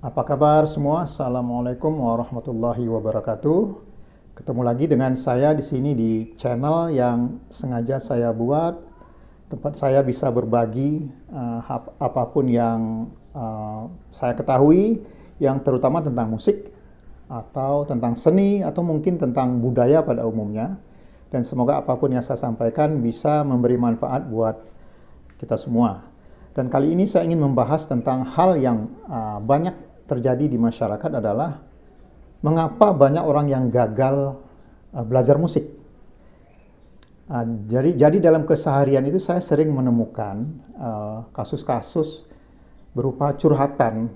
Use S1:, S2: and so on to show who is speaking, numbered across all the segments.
S1: Apa kabar semua? Assalamualaikum warahmatullahi wabarakatuh. Ketemu lagi dengan saya di sini di channel yang sengaja saya buat, tempat saya bisa berbagi apapun yang saya ketahui, yang terutama tentang musik atau tentang seni atau mungkin tentang budaya pada umumnya. Dan semoga apapun yang saya sampaikan bisa memberi manfaat buat kita semua. Dan kali ini saya ingin membahas tentang hal yang banyak terjadi di masyarakat adalah mengapa banyak orang yang gagal belajar musik. Jadi dalam keseharian itu saya sering menemukan kasus-kasus berupa curhatan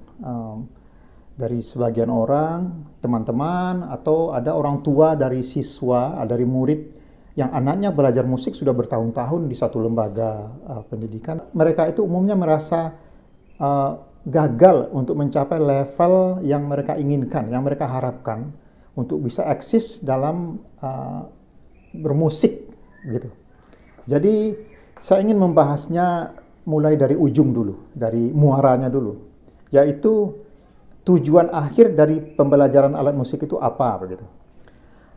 S1: dari sebagian orang, teman-teman, atau ada orang tua dari siswa, dari murid yang anaknya belajar musik sudah bertahun-tahun di satu lembaga pendidikan. Mereka itu umumnya merasa gagal untuk mencapai level yang mereka inginkan, yang mereka harapkan untuk bisa eksis dalam bermusik gitu. Jadi saya ingin membahasnya mulai dari ujung dulu, dari muaranya dulu, yaitu tujuan akhir dari pembelajaran alat musik itu apa begitu.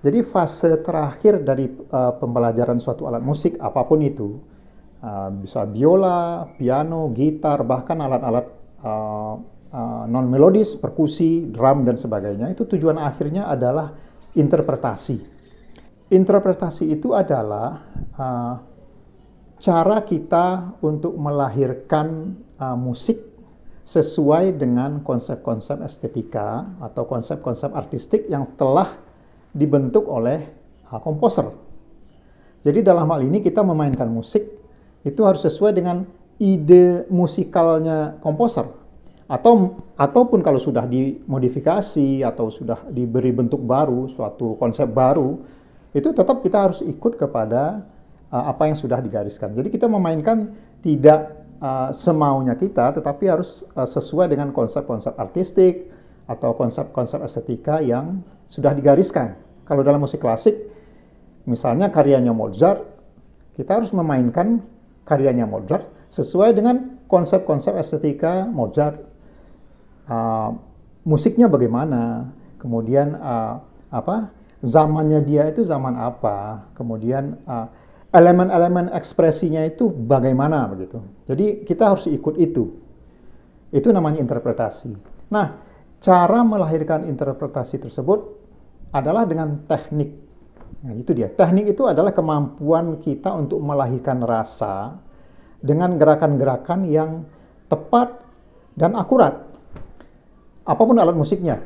S1: Jadi fase terakhir dari pembelajaran suatu alat musik apapun itu, bisa biola, piano, gitar, bahkan alat-alat non melodis, perkusi, drum dan sebagainya, itu tujuan akhirnya adalah interpretasi. Interpretasi itu adalah cara kita untuk melahirkan musik sesuai dengan konsep-konsep estetika atau konsep-konsep artistik yang telah dibentuk oleh komposer. Jadi dalam hal ini kita memainkan musik itu harus sesuai dengan ide musikalnya komposer. Ataupun kalau sudah dimodifikasi atau sudah diberi bentuk baru, suatu konsep baru, itu tetap kita harus ikut kepada apa yang sudah digariskan. Jadi kita memainkan tidak semaunya kita, tetapi harus sesuai dengan konsep-konsep artistik atau konsep-konsep estetika yang sudah digariskan. Kalau dalam musik klasik, misalnya karyanya Mozart, kita harus memainkan karyanya Mozart sesuai dengan konsep-konsep estetika Mozart. Musiknya bagaimana, kemudian zamannya dia itu zaman apa, kemudian elemen-elemen ekspresinya itu bagaimana begitu. Jadi kita harus ikut itu. Itu namanya interpretasi. Nah, cara melahirkan interpretasi tersebut adalah dengan teknik. Nah, itu dia. Teknik itu adalah kemampuan kita untuk melahirkan rasa dengan gerakan-gerakan yang tepat dan akurat. Apapun alat musiknya.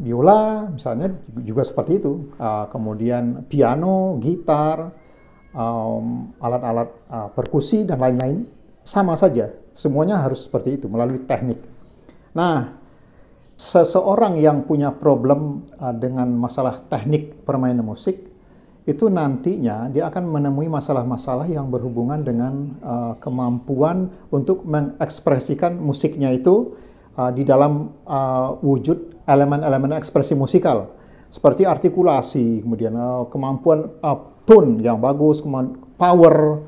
S1: Biola misalnya juga seperti itu. Kemudian piano, gitar, alat-alat perkusi dan lain-lain sama saja. Semuanya harus seperti itu melalui teknik. Nah, seseorang yang punya problem dengan masalah teknik permainan musik, itu nantinya dia akan menemui masalah-masalah yang berhubungan dengan kemampuan untuk mengekspresikan musiknya itu di dalam wujud elemen-elemen ekspresi musikal. Seperti artikulasi, kemudian kemampuan tone yang bagus, power,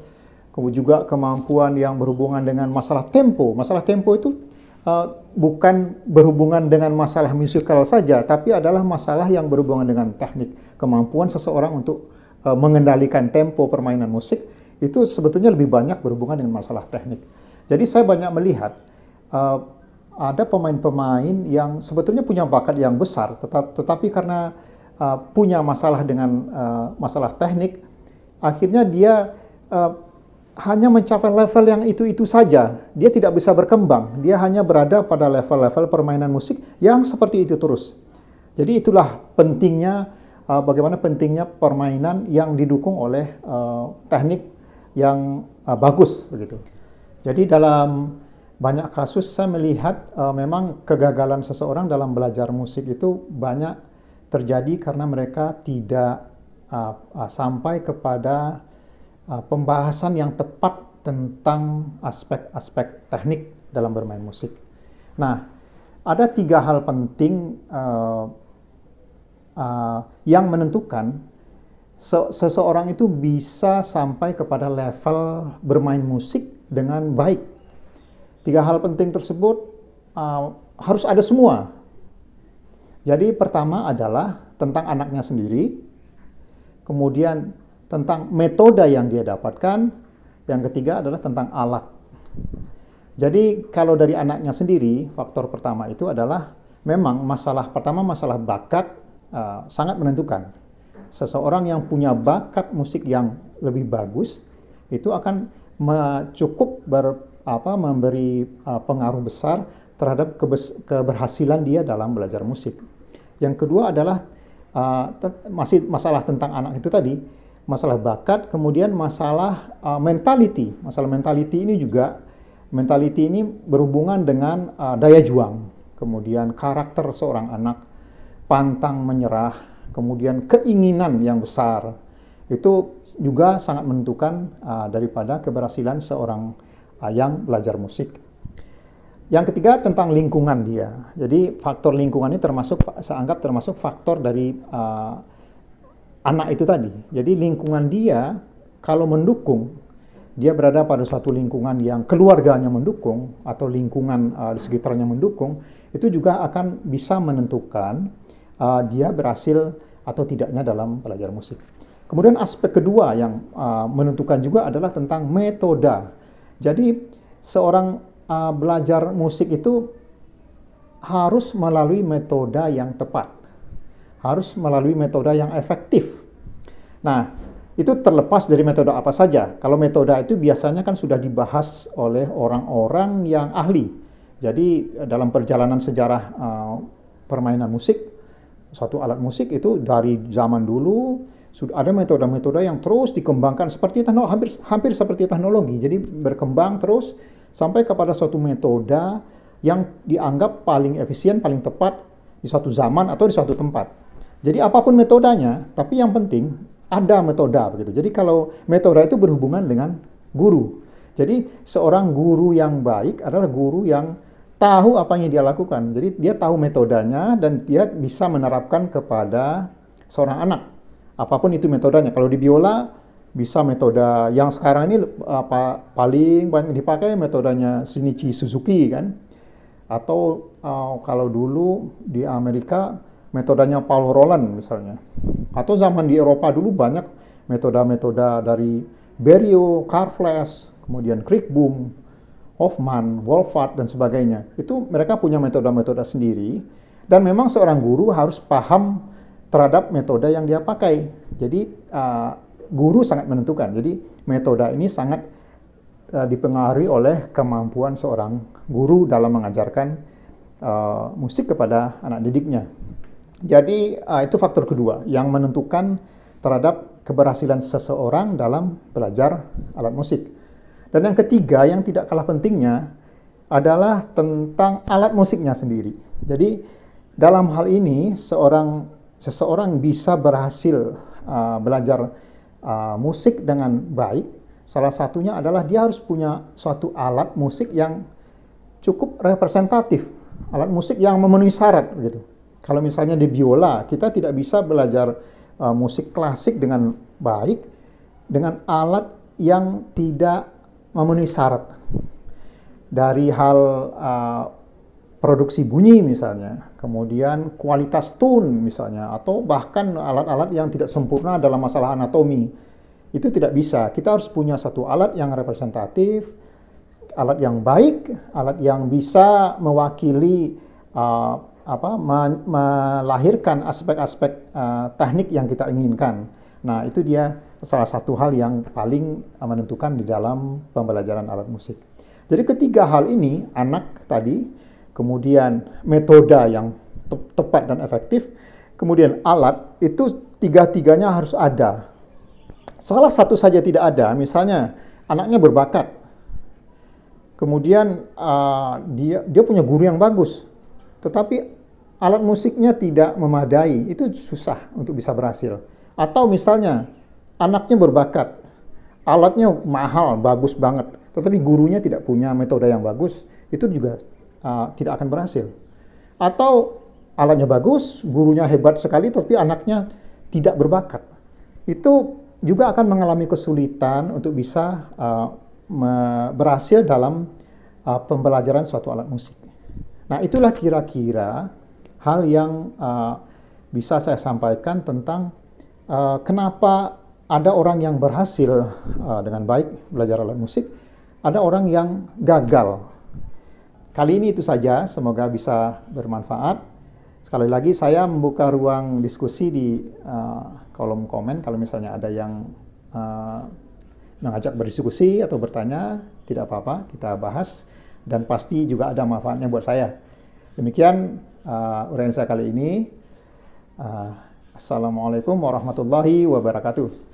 S1: kemudian juga kemampuan yang berhubungan dengan masalah tempo. Masalah tempo itu bukan berhubungan dengan masalah musikal saja, tapi adalah masalah yang berhubungan dengan teknik. Kemampuan seseorang untuk mengendalikan tempo permainan musik itu sebetulnya lebih banyak berhubungan dengan masalah teknik. Jadi saya banyak melihat ada pemain-pemain yang sebetulnya punya bakat yang besar, tetapi karena punya masalah dengan masalah teknik, akhirnya dia hanya mencapai level yang itu-itu saja. Dia tidak bisa berkembang. Dia hanya berada pada level-level permainan musik yang seperti itu terus. Jadi itulah pentingnya, bagaimana pentingnya permainan yang didukung oleh teknik yang bagus begitu. Jadi dalam banyak kasus saya melihat memang kegagalan seseorang dalam belajar musik itu banyak terjadi karena mereka tidak sampai kepada pembahasan yang tepat tentang aspek-aspek teknik dalam bermain musik. Nah, ada 3 hal penting yang menentukan seseorang itu bisa sampai kepada level bermain musik dengan baik. 3 hal penting tersebut harus ada semua. Jadi pertama adalah tentang anaknya sendiri, kemudian tentang metode yang dia dapatkan, yang ketiga adalah tentang alat. Jadi kalau dari anaknya sendiri, faktor pertama itu adalah memang masalah bakat sangat menentukan. Seseorang yang punya bakat musik yang lebih bagus itu akan cukup memberi pengaruh besar terhadap keberhasilan dia dalam belajar musik. Yang kedua adalah masih masalah tentang anak itu tadi, masalah bakat, kemudian masalah mentality. Masalah mentality ini juga, mentality ini berhubungan dengan daya juang, kemudian karakter seorang anak, pantang menyerah, kemudian keinginan yang besar. Itu juga sangat menentukan daripada keberhasilan seorang yang belajar musik. Yang ketiga tentang lingkungan dia. Jadi faktor lingkungan ini saya anggap termasuk faktor dari anak itu tadi. Jadi lingkungan dia kalau mendukung, dia berada pada suatu lingkungan yang keluarganya mendukung atau lingkungan di sekitarnya mendukung, itu juga akan bisa menentukan dia berhasil atau tidaknya dalam belajar musik. Kemudian aspek kedua yang menentukan juga adalah tentang metode. Jadi seorang belajar musik itu harus melalui metode yang tepat, harus melalui metode yang efektif. Nah, itu terlepas dari metode apa saja. Kalau metode itu biasanya kan sudah dibahas oleh orang-orang yang ahli. Jadi dalam perjalanan sejarah permainan musik, suatu alat musik itu dari zaman dulu sudah ada metode-metode yang terus dikembangkan seperti hampir seperti teknologi. Jadi berkembang terus sampai kepada suatu metode yang dianggap paling efisien, paling tepat di suatu zaman atau di suatu tempat. Jadi apapun metodenya, tapi yang penting ada metode begitu. Jadi kalau metode itu berhubungan dengan guru. Jadi seorang guru yang baik adalah guru yang tahu apa yang dia lakukan. Jadi dia tahu metodenya dan dia bisa menerapkan kepada seorang anak. Apapun itu metodenya. Kalau di biola bisa metode yang sekarang ini paling banyak dipakai metodenya Shinichi Suzuki kan, atau kalau dulu di Amerika metodenya Paul Roland misalnya, atau zaman di Eropa dulu banyak metode-metode dari Berio, Karfles, kemudian Kriegboom, Hofmann, Wolfart dan sebagainya. Itu mereka punya metode-metode sendiri dan memang seorang guru harus paham terhadap metode yang dia pakai. Jadi guru sangat menentukan. Jadi metode ini sangat dipengaruhi oleh kemampuan seorang guru dalam mengajarkan musik kepada anak didiknya. Jadi itu faktor kedua yang menentukan terhadap keberhasilan seseorang dalam belajar alat musik. Dan yang ketiga yang tidak kalah pentingnya adalah tentang alat musiknya sendiri. Jadi dalam hal ini seseorang bisa berhasil belajar musik dengan baik, salah satunya adalah dia harus punya suatu alat musik yang cukup representatif, alat musik yang memenuhi syarat gitu. Kalau misalnya di biola, kita tidak bisa belajar musik klasik dengan baik dengan alat yang tidak memenuhi syarat. Dari hal produksi bunyi misalnya, kemudian kualitas tone misalnya, atau bahkan alat-alat yang tidak sempurna dalam masalah anatomi. Itu tidak bisa. Kita harus punya satu alat yang representatif, alat yang baik, alat yang bisa mewakili melahirkan aspek-aspek teknik yang kita inginkan. Nah, itu dia salah satu hal yang paling menentukan di dalam pembelajaran alat musik. Jadi ketiga hal ini, anak tadi, kemudian metode yang tepat dan efektif, kemudian alat, itu tiga-tiganya harus ada. Salah satu saja tidak ada, misalnya anaknya berbakat, kemudian dia punya guru yang bagus, tetapi alat musiknya tidak memadai, itu susah untuk bisa berhasil. Atau misalnya anaknya berbakat, alatnya mahal, bagus banget, tetapi gurunya tidak punya metode yang bagus, itu juga tidak akan berhasil. Atau alatnya bagus, gurunya hebat sekali, tapi anaknya tidak berbakat. Itu juga akan mengalami kesulitan untuk bisa berhasil dalam pembelajaran suatu alat musik. Nah, itulah kira-kira hal yang bisa saya sampaikan tentang kenapa ada orang yang berhasil dengan baik belajar alat musik, ada orang yang gagal. Kali ini itu saja, semoga bisa bermanfaat. Sekali lagi saya membuka ruang diskusi di kolom komen. Kalau misalnya ada yang mengajak berdiskusi atau bertanya, tidak apa-apa, kita bahas. Dan pasti juga ada manfaatnya buat saya. Demikian uraian saya kali ini. Assalamualaikum warahmatullahi wabarakatuh.